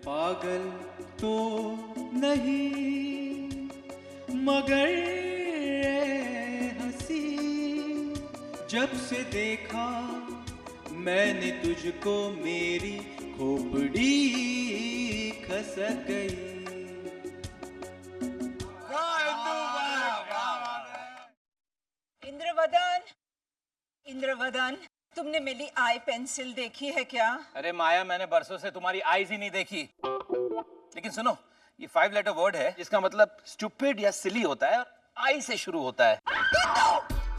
पागल तो नहीं मगर हंसी, जब से देखा मैंने तुझको मेरी खोपड़ी खसक गई। इंद्रवदन, इंद्रवदन, तुमने मेरी आई पेंसिल देखी है क्या? अरे माया, मैंने बरसों से तुम्हारी आईज ही नहीं देखी। लेकिन सुनो, ये 5 लेटर वर्ड है जिसका मतलब स्टूपिड या सिली होता है और आई से शुरू होता है।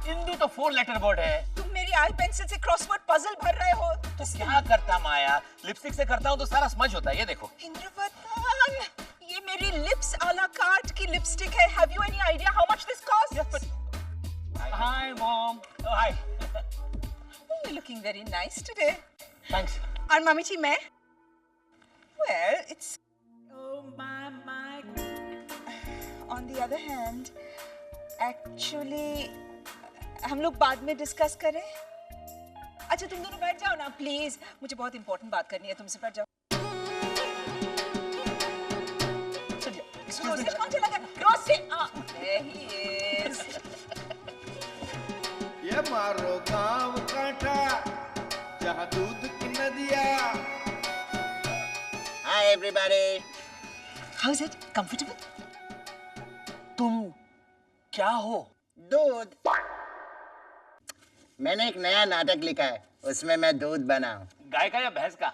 इंदु तो 4 लेटर वर्ड है। तुम मेरी आई पेंसिल से क्रॉसवर्ड पजल भर रहे हो। तो क्या करता माया, लिपस्टिक से करता हूँ तो सारा समझ होता है। ये देखो। इंद्रवदन, ये मेरी लिप्स आ ला कार्ट की लिपस्टिक है। Have you any idea how much this costs? Yes, but... Hi, mom. Oh, hi. You're looking very nice today. Thanks. और मम्मी जी मैं? Well, it's... Oh my. On the other hand, actually, हम लोग बाद में discuss करें? अच्छा तुम दोनों बैठ जाओ ना प्लीज, मुझे बहुत इंपॉर्टेंट बात करनी है तुमसे। बैठ जाओ। कौन चला गया? There he is. ये मारो गांव कांठा जहाँ दूध की नदियाँ। Hi everybody. How's it? Comfortable? तुम क्या हो? दूध। मैंने एक नया नाटक लिखा है, उसमें मैं दूध बना हूँ। गाय का या भैंस का?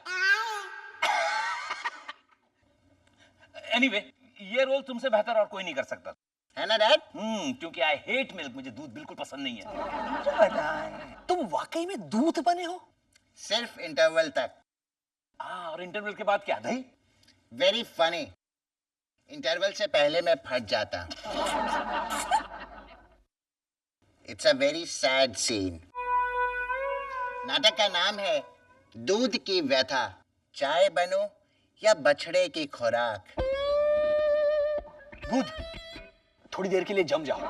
Anyway, ये रोल तुमसे बेहतर और कोई नहीं कर सकता। है ना डैड? क्योंकि आई हेट मिल्क, मुझे दूध बिल्कुल पसंद नहीं है। इंद्रवदन, तुम वाकई में दूध बने हो? सिर्फ इंटरवल तक। और इंटरवल के बाद क्या? दही? Very funny. इंटरवल से पहले मैं फट जाता। It's a very sad scene. नाटक का नाम है दूध की व्यथा, चाय बनो या बछड़े की खुराक। दूध थोड़ी देर के लिए जम जाओ।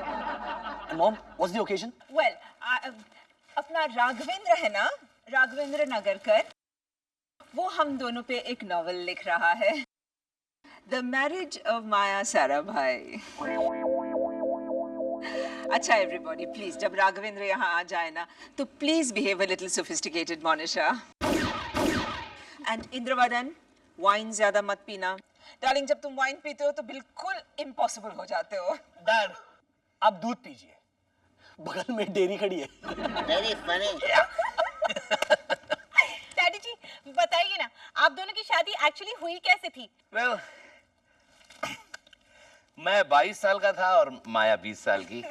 And mom, what's the occasion? well, अपना राघवेंद्र है ना, राघवेंद्र नगरकर, वो हम दोनों पे एक नॉवेल लिख रहा है, द मैरिज ऑफ माया साराभाई। अच्छा एवरीबॉडी प्लीज, जब राघवेंद्र यहाँ आ जाए ना तो please behave a little sophisticated Monisha. And Indravadan, wine ज्यादा मत पीना। डार्लिंग, जब तुम वाइन पीते हो तो बिल्कुल इम्पॉसिबल हो जाते हो। डैड, आप दूध पीजिए, बगल में डेयरी खड़ी है। Very funny. डैडी जी बताइए ना, आप दोनों की शादी एक्चुअली हुई कैसे थी? well, मैं 22 साल का था और माया 20 साल की।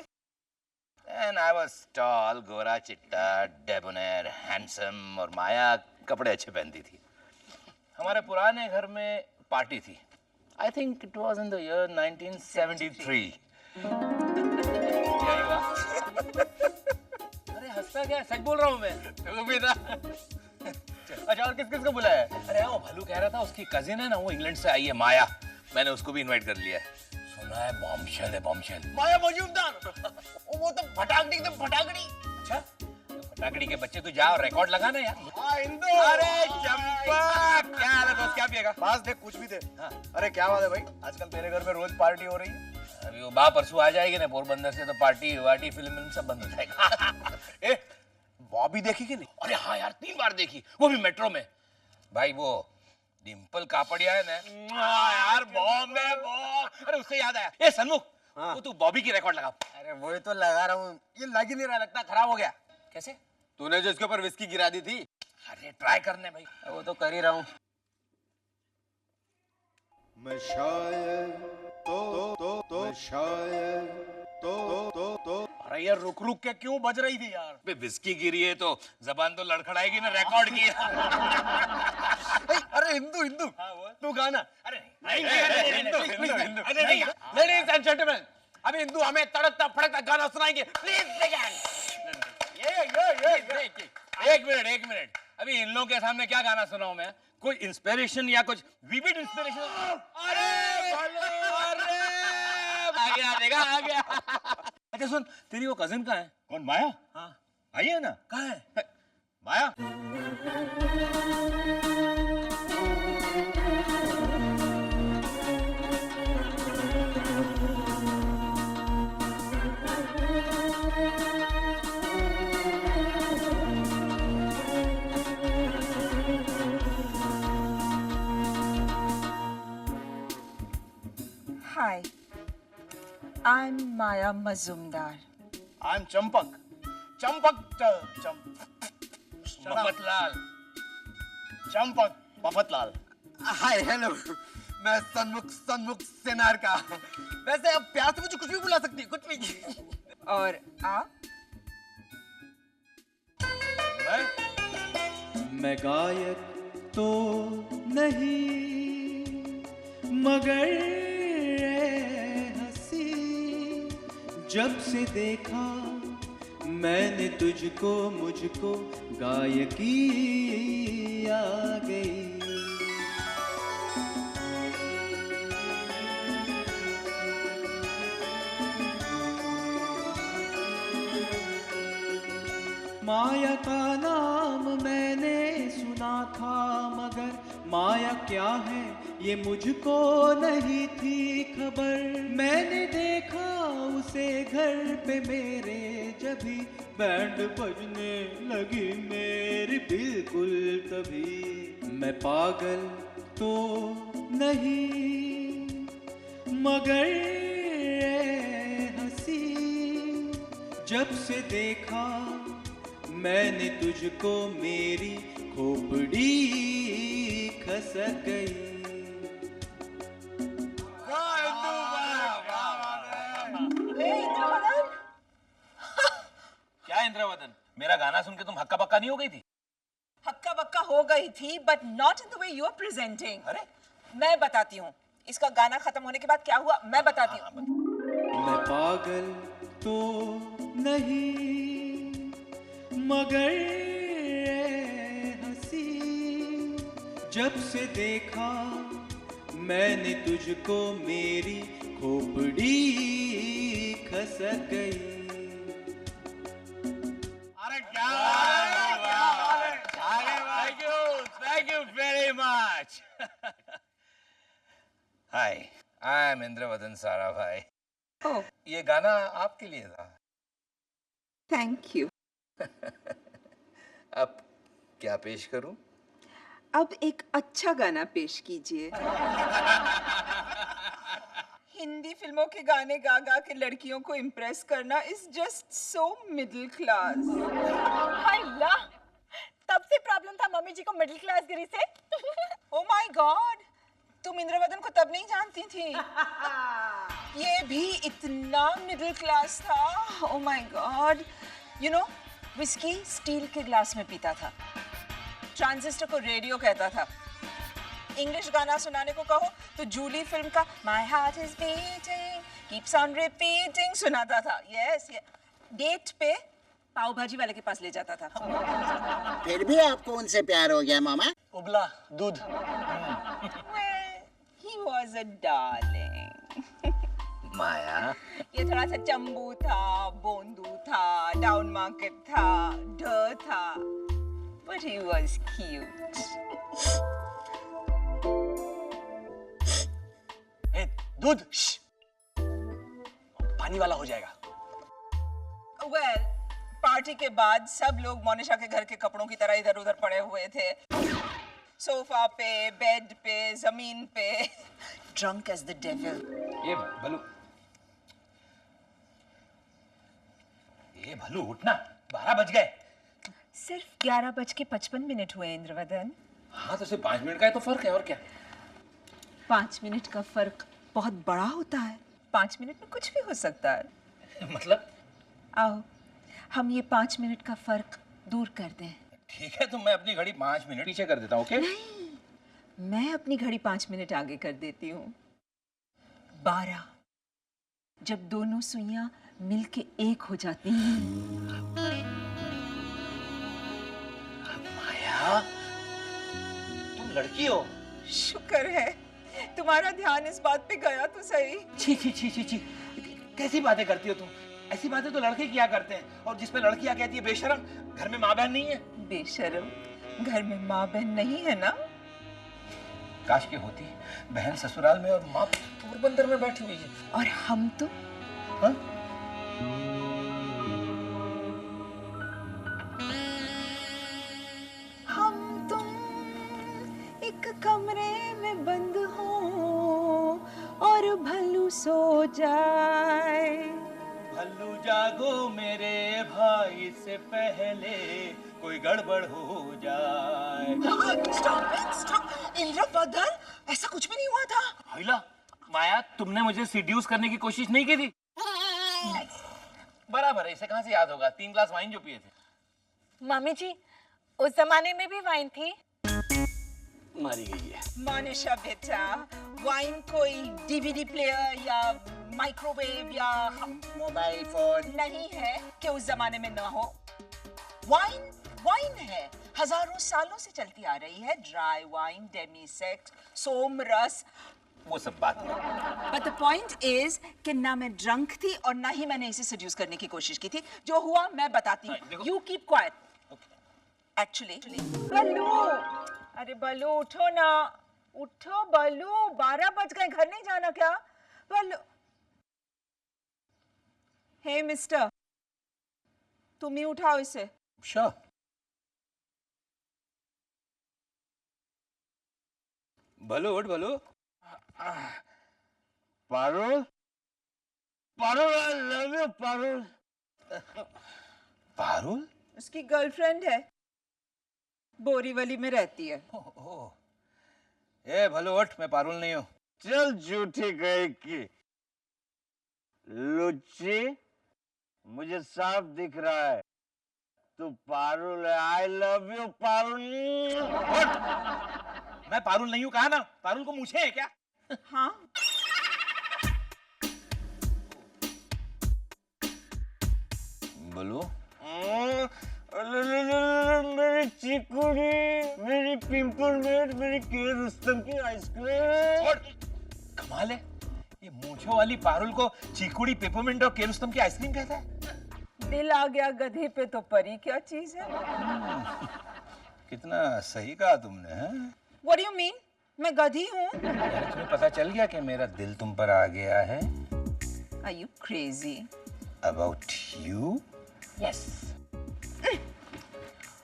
And I was tall, गोरा चिट्टा, डेबोनेर, हैंडसम, और माया कपड़े अच्छे पहनती थी। हमारे पुराने घर में पार्टी थी। I think it was in the year 1973। क्या हुआ? अरे हंसता क्या? सच बोल रहा हूँ मैं। तो भी था। अच्छा, और किस को बुलाया? अरे वो भालू कह रहा था उसकी कजिन है ना, वो इंग्लैंड से आई है माया, मैंने उसको भी इनवाइट कर लिया है। सुना है बॉम्बशेल है, बॉम्बशेल। माया मौजूददार, वो तो फटाकड़ी एकदम फटाकड़ी। अच्छा, तो फटाकड़ी के बच्चे तू जा और रिकॉर्ड लगाना यार। अरे चंपा, क्या हाल है दोस्त, क्या पिएगा? पास देख, कुछ भी दे। हाँ। अरे क्या बात है भाई, आजकल तेरे घर में रोज पार्टी हो रही है। अभी वो बा परसों आ जाएगी ना पोरबंदर से, तो पार्टी वार्टी फिल्म सब बंद हो जाएगा। ए, बॉबी देखी कि नहीं? अरे हाँ यार, 3 बार देखी, वो भी मेट्रो में। भाई वो डिम्पल कापड़िया है ना, यार बॉम्ब है बॉम्ब। अरे उससे याद आया, ए सन्मुख, हाँ। वो तू बॉबी की रिकॉर्ड लगा। अरे वही तो लगा रहा हूँ, ये लग ही नहीं रहा, लगता खराब हो गया। कैसे? तूने जो इसके ऊपर विस्की गिरा दी थी। अरे ट्राई करने भाई। वो तो कर ही रहा हूँ। मैं शायर मैं शायर अरे यार रुक रुक के क्यों बज रही थी यार? बे विस्की गिरी है तो जबान तो लड़खड़ाएगी ना, रिकॉर्ड की। अरे हिंदू हिंदू, तू गाना। अरे लेडीज एंड जेंटलमैन, अभी हिंदू हमें तड़कता फड़कता गाना सुनाएंगे, प्लीज बिगिन। एक मिनट, अभी इन लोगों के सामने क्या गाना सुनाऊं मैं? कोई इंस्पिरेशन या कुछ विविड इंस्पिरेशन? आ गया। अच्छा सुन, तेरी वो कजिन कहाँ है? कौन, माया? हाँ, आई है ना? कहाँ है? माया Hi, I'm Maya Mazumdar. I'm Champak. Mafatlal. Champak Mafatlal. Hi hello, मैं सन्मुख सेनार का। वैसे अब प्यार से मुझे कुछ भी बुला सकती है, कुछ भी। और आप? मैं गायक तो नहीं मगर ए हंसी, जब से देखा मैंने तुझको मुझको गायकी आ गई। माया का नाम मैंने सुना था मगर माया क्या है ये मुझको नहीं थी खबर। मैंने देखा उसे घर पे मेरे, जभी बैंड बजने लगी मेरी बिल्कुल तभी। मैं पागल तो नहीं मगर ए हंसी, जब से देखा मैंने तुझको मेरी खोपड़ी खसक गई। क्या इंद्रवदन, मेरा गाना सुन के तुम हक्का बक्का नहीं हो गई थी? हक्का बक्का हो गई थी, but not in the way you're presenting. अरे मैं बताती हूँ इसका गाना खत्म होने के बाद क्या हुआ, मैं बताती हूँ। मैं पागल तो नहीं मगर ए हंसी, जब से देखा मैंने तुझको मेरी खोपड़ी खसक गई। अरे क्या Thank you very much. Hi, I am Indravadan Sarabhai. Oh, ये गाना आपके लिए था। thank you. अब क्या पेश करूं? अब एक अच्छा गाना पेश कीजिए। हिंदी फिल्मों के गाने गा गा के लड़कियों को इम्प्रेस करना is just so middle class. हाय ला, तब से प्रॉब्लम था मम्मी जी को मिडिल क्लास गिरी से। ओ माय गॉड, तुम इंद्रवदन को तब नहीं जानती थी? ये भी इतना मिडिल क्लास था। Oh my God, you know whisky steel के ग्लास में पीता था, ट्रांजिस्टर को रेडियो कहता था, इंग्लिश गाना सुनाने को कहो तो जूली फिल्म का my heart is beating keeps on repeating सुनाता था। यस, डेट पे पाव भाजी वाले के पास ले जाता था। फिर भी आपको उनसे प्यार हो गया मामा? उबला दूध। Well, he was a darling. माया, ये थोड़ा सा चंबू था, बोंदू था, डाउन मार्केट था, ढ था, but he was cute. ए, दूध श्श, पानी वाला हो जाएगा। Well, पार्टी के बाद सब लोग मोनिशा के घर के कपड़ों की तरह इधर उधर पड़े हुए थे, सोफा पे, बेड पे, जमीन पे, drunk as the devil. ये भलू उठना, 12 बज गए। सिर्फ 11:55 हुए इंद्रवदन। हाँ तो सिर्फ 5 मिनट का है तो फर्क है, और क्या। 5 मिनट का फर्क बहुत बड़ा होता है। 5 मिनट में कुछ भी हो सकता है। मतलब? आओ हम ये 5 मिनट का फर्क दूर कर दें। ठीक है, तो मैं अपनी घड़ी 5 मिनट पीछे कर देता हूँ, ओके? मैं अपनी घड़ी 5 मिनट आगे कर देती हूँ। 12, जब दोनों सुइयां मिलके एक हो जाती हैं। माया, तुम लड़की हो। शुक्र है तुम्हारा ध्यान इस बात पे गया तो सही। छी छी छी छी छी, कैसी बातें करती हो तुम? ऐसी बातें तो लड़के किया करते हैं, और जिसपे लड़कियां कहती है बेशरम, घर में माँ बहन नहीं है। बेशरम, घर में माँ बहन नहीं है ना? काश के होती, बहन ससुराल में और माँ पोरबंदर में बैठी हुई है। और हम तो हाँ? हम तुम एक कमरे में बंद हो और भलू सो जाए। भल्लू जागो मेरे भाई से पहले कोई गड़बड़ हो जाए। स्टॉप इंद्रवदन, ऐसा कुछ भी नहीं हुआ था। हाइला, माया तुमने मुझे सीड्यूस करने की कोशिश नहीं की थी? बराबर है, इसे कहाँ से याद होगा 3 ग्लास वाइन जो पिए थे। मम्मी जी, उस जमाने में भी वाइन थी। मारी गई है। मानिशा बेटा, वाइन कोई डीवीडी प्लेयर या माइक्रोवेव या मोबाइल फोन नहीं है कि उस जमाने में ना हो। वाइन वाइन है, हजारों सालों से चलती आ रही है। ड्राई वाइन, डेमी सेक्स, सोम रस, वो सब बात नहीं। बट द पॉइंट इज कि ना मैं ड्रंक थी और ना ही मैंने इसे सेड्यूस करने की कोशिश की थी। जो हुआ मैं बताती हूँ। You keep quiet. एक्चुअली बल्लू, अरे बल्लू उठो ना, उठो बल्लू, 12 बज गए, घर नहीं जाना क्या? बल्लू, हे मिस्टर, तुम ही उठाओ इसे। श्योर। भलो उठ भलो। Parul, Parul, I love you Parul. Parul? उसकी गर्लफ्रेंड है, बोरीवली में रहती है। ए भलो उठ, मैं पारुल नहीं हूँ। चल झूठी गई की लुच्ची, मुझे साफ दिख रहा है तू पारुल है। I love you Parul. मैं पारुल नहीं हूँ, कहा ना? पारुल को मूछें है क्या? हाँ, बोलो। मेरी चिकुड़ी, मेरी पिंपलमेट, मेरी के रुस्तम की आइसक्रीम। कमाल है, ये मूंछों वाली पारुल को चीकुड़ी, पेपरमिंट और केरुस्तम की आइसक्रीम कहता है। दिल आ गया गधे पे तो परी क्या चीज है? कितना सही कहा तुमने, हैं? What do you mean? मैं गधी हूँ? यार तुम्हें पता चल गया कि मेरा दिल तुम पर आ गया है? Are you crazy? About you? Yes.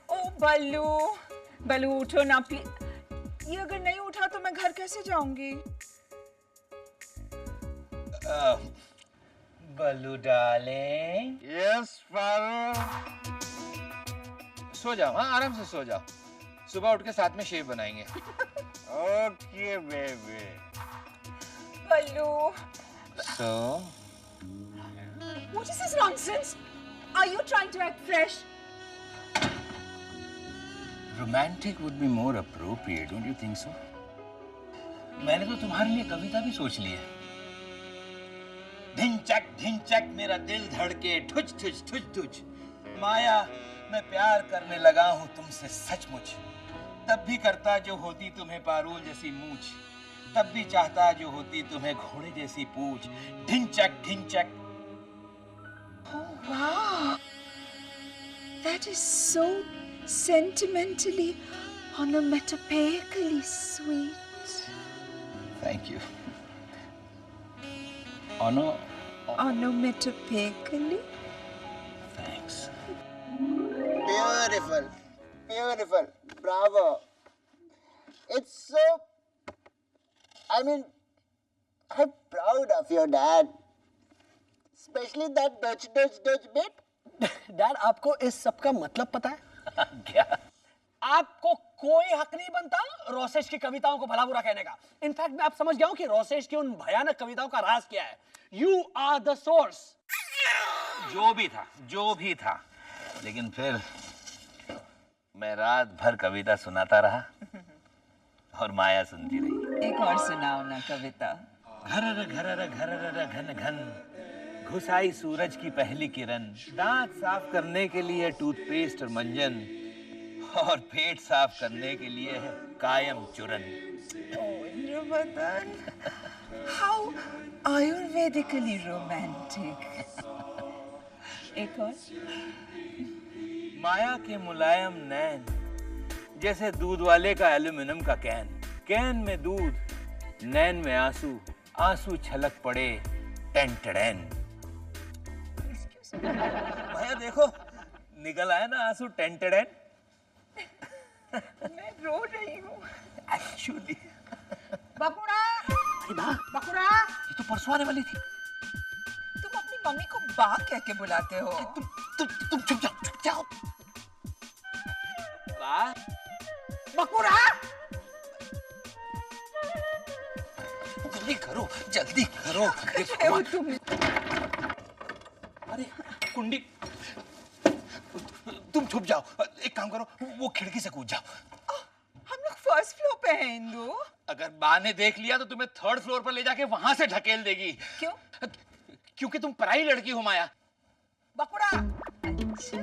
ओ बल्लू, बल्लू उठो ना प्लीज। ये अगर नहीं उठा तो मैं घर कैसे जाऊंगी? बल्लू डार्लिंग, यस पारुल। सो जाओ, हाँ आराम से सो जाओ। सुबह उठ के साथ में शेव बनाएंगे। Okay baby. Ballu, So, what is this nonsense? Are you trying to act fresh? romantic would be more appropriate, don't you think so? मैंने तो तुम्हारे लिए कविता भी सोच ली है। ढिंचक मेरा दिल धड़के, ठुच ठुच ठुच ठुच। माया, मैं प्यार करने लगा हूँ तुमसे सचमुच। तब भी करता जो होती तुम्हें पारुल जैसी मूछ, तब भी चाहता जो होती तुम्हें घोड़े जैसी पूछ। ढिंचक। Oh wow, that is so sentimentally, onomatopoeically sweet. Thank you. Onomatopoeically? Thanks. Beautiful, beautiful, bravo. It's so, I mean, I'm proud of your dad. Especially that Dutch bit. Dad, आपको इस सब का मतलब पता है? क्या? आपको कोई हक नहीं बनता रोसेश की कविताओं को भला बुरा कहने का। इनफैक्ट मैं आप समझ गया हूँ कि रोसेश की उन भयानक कविताओं का राज क्या है। You are the source. जो भी था, लेकिन फिर मैं रात भर कविता सुनाता रहा और माया सुनती रही। एक और सुनाओ ना कविता। घरर घन घन घुसाई सूरज की पहली किरण, दांत साफ करने के लिए टूथपेस्ट और मंजन, और पेट साफ करने के लिए है कायम चूरन। How Ayurvedically romantic. एक और। माया के मुलायम नैन जैसे दूध वाले का एल्यूमिनियम का कैन में दूध, नैन में आंसू छलक पड़े टेंटड़ैन। माया देखो, निकल आया ना आंसू टेंटड़ैन। मैं रो रही हूँ। एक्चुअली बकुड़ा, बकुड़ा, ये तो परसों आने वाली थी। तुम अपनी मम्मी को बा कह के बुलाते हो। तुम चुप जाओ। वाह बकुड़ा, जल्दी करो। है वो तुम? अरे कुंडी, तुम छुप जाओ। एक काम करो, वो खिड़की से कूद जाओ। हम लोग फर्स्ट फ्लोर पे हैं इंदु। अगर बा ने देख लिया तो तुम्हें थर्ड फ्लोर पर ले जाके वहां से ढकेल देगी। क्यों? क्योंकि तुम पराई लड़की हो माया। बकुड़ा। अच्छा,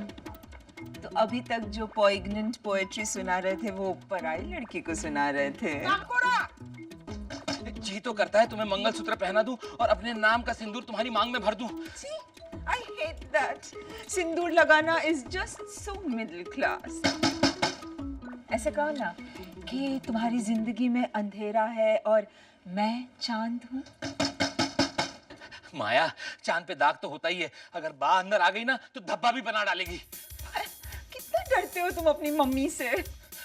तो अभी तक जो पोइग्नेंट पोएट्री सुना रहे थे वो पराई लड़की को सुना रहे थे। जी तो करता है तुम्हें मंगलसूत्र पहना दूं और अपने नाम का सिंदूर तुम्हारी मांग में भर दूं। I hate that. सिंदूर लगाना is just so middle class. ऐसे कहो ना कि तुम्हारी जिंदगी में अंधेरा है और मैं चांद हूँ। माया, चांद पे दाग तो होता ही है। अगर बा अंदर आ गई ना तो धब्बा भी बना डालेगी। कितना डरते हो तुम अपनी मम्मी से?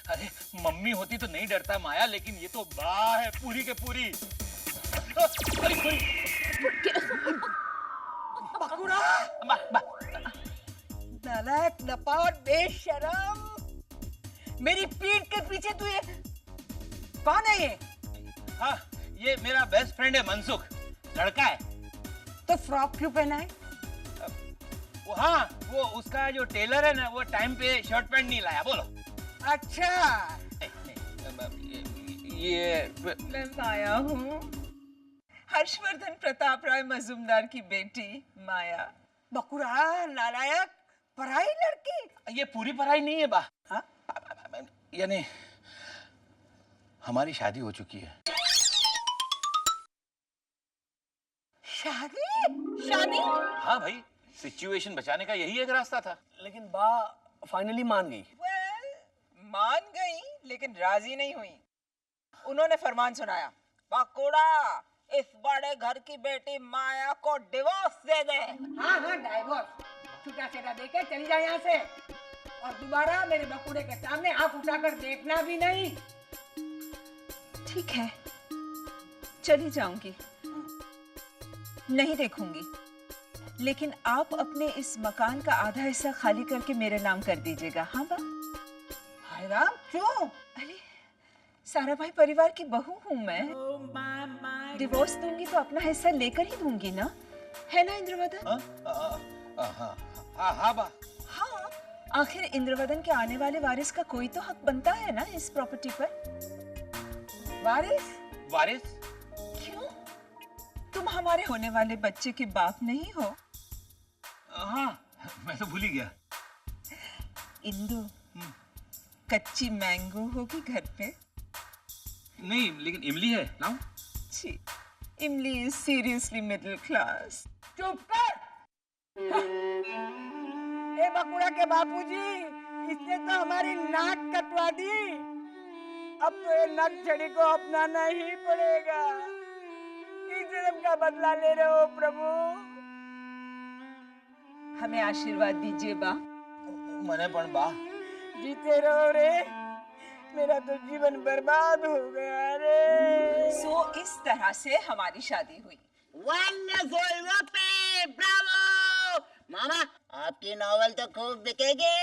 अरे मम्मी होती तो नहीं डरता माया, लेकिन ये तो बा है पूरी के पूरी। बकुड़ा, नालायक, नपावट, बेशरम, मेरी पीठ के पीछे तू ये कौन है ये? हाँ, ये मेरा बेस्ट फ्रेंड है मनसुख, लड़का है। तो फ्रॉक क्यों पहना है? हाँ, वो उसका जो टेलर है ना, वो टाइम पे शर्ट पैंट नहीं लाया। बोलो। अच्छा, ये मैं माया हूँ, हर्षवर्धन प्रताप राय मजूमदार की बेटी माया। बकुड़ा, नालायक, पराई लड़की। ये पूरी पढ़ाई नहीं है बा। हाँ? यानी हमारी शादी हो चुकी है। शादी? शादी? हाँ भाई, सिचुएशन बचाने का यही एक रास्ता था। लेकिन बा फाइनली मान गई। मान गई लेकिन राजी नहीं हुई। उन्होंने फरमान सुनाया, बकुड़ा, इस बड़े घर की बेटी माया को डिवोर्स दे दे। हाँ हाँ, डाइवोर्स छुटा छेटा देके चली जा यहाँ से, और दोबारा मेरे बकुड़े के सामने आंख उठाकर देखना भी नहीं। ठीक है, चली जाऊंगी, नहीं देखूंगी, लेकिन आप अपने इस मकान का आधा हिस्सा खाली करके मेरे नाम कर दीजिएगा। हाँ बा? हाय राम, क्यों? अरे सारा भाई परिवार की बहू हूँ मैं। डिवोर्स दूंगी तो अपना हिस्सा लेकर ही दूंगी ना, है ना इंद्रवदन? हाँ बा। हाँ, आखिर इंद्रवदन के आने वाले वारिस का कोई तो हक बनता है ना इस प्रॉपर्टी पर। वारिस? वारिस? क्यों? तुम हमारे होने वाले बच्चे के बाप नहीं हो? हाँ, मैं तो भूल ही गया। इंदु, कच्ची मैंगो होगी घर पे? नहीं, लेकिन इमली है, लाऊं? छी, इमली इज सीरियसली मिडिल क्लास। चुप कर। ए बकुड़ा के बापूजी, इसने तो हमारी नाक कटवा दी। अब तो ये नक झड़ी को अपनाना ही पड़ेगा। इस जन्म का बदला ले रहे हो प्रभु। हमें आशीर्वाद दीजिए बा। मने पण बा। जीते रहो रे, मेरा तो जीवन बर्बाद हो गया रे। सो इस तरह से हमारी शादी हुई। Wonderful, वपे, Bravo! मामा, आपकी नॉवेल तो खूब बिकेगी।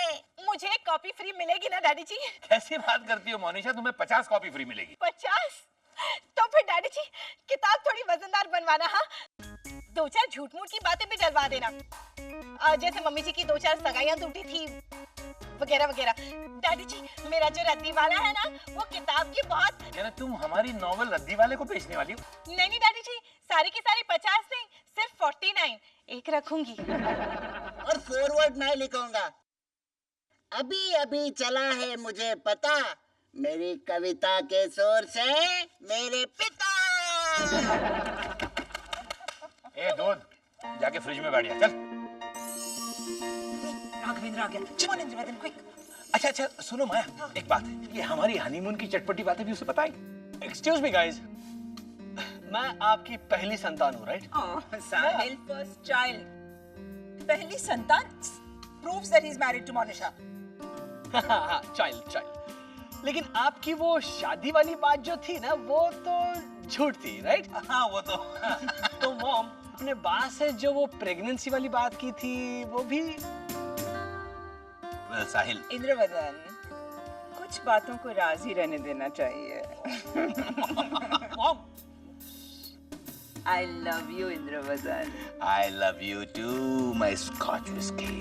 मुझे कॉपी फ्री मिलेगी ना डैडी जी? कैसी बात करती हो मोनिशा, तुम्हें 50 कॉपी फ्री मिलेगी। 50? तो फिर डैडी जी किताब थोड़ी वजनदार बनवाना। हाँ, 2-4 झूठ मूठ की बातें भी डलवा देना, जैसे मम्मी जी की 2-4 सगाइयां टूटी थी वगैरह वगैरह। डैडी जी, मेरा जो रद्दी वाला है ना, वो किताब की बहुत। यानी तुम हमारी नॉवेल रद्दी वाले को बेचने वाली हो? नहीं नहीं डैडी जी, सारी की सारी 50 नहीं, सिर्फ 49 एक रखूंगी। और फॉरवर्ड मैं लिखूंगा। अभी अभी चला है मुझे पता, मेरी कविता के सोर्स है मेरे पिता। ए दूध, जाके फ्रिज में बैठ जा, चल। राघवेंद्र आ गया। Come on, Indravadan, quick. अच्छा, सुनो माया, एक बात, ये हमारी हनीमून की चटपटी बातें भी उसे बताई। एक्सक्यूज मी गाइस, मैं आपकी पहली संतान हूँ, right? Oh, Sahil, first child. पहली संतान proves that he's married to Monisha. Child. लेकिन आपकी वो शादी वाली बात जो थी ना, वो तो झूठ थी, राइट? हाँ वो तो तो मॉम, अपने बा से जो वो प्रेगनेंसी वाली बात की थी वो भी साहिल, इंद्रवदन, कुछ बातों को राज ही रहने देना चाहिए। Mom, I love you, Indravadan. I love you too, my Scotch whiskey.